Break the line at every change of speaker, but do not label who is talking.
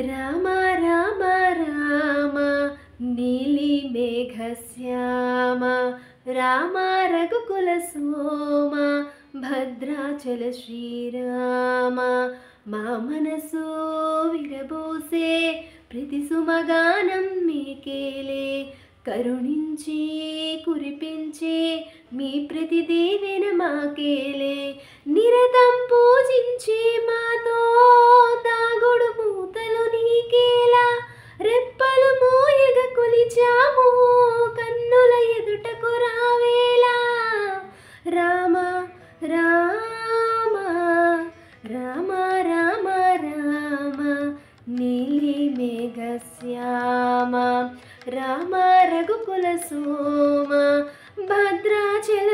రామ రామ రామ నీలిమేఘశ్యామ రామ రఘుకుల సోమ భద్రాచల శ్రీరామ మా మనసు విరబోసే ప్రతి సుమగానం మీకేలే కరుణించి కురిపించే మీ ప్రతి దీవెన మాకేలే నిరతం పూజించే మాతో తాగుడు మూతలు నీకేలా రెప్పలు మోయగ కొలిచాము కన్నుల ఎదుటకు రావేలా రామ రామ రామ రామ రామ నీలి మేఘశ్యామ రామ రఘుకుల సోమ భద్రాచల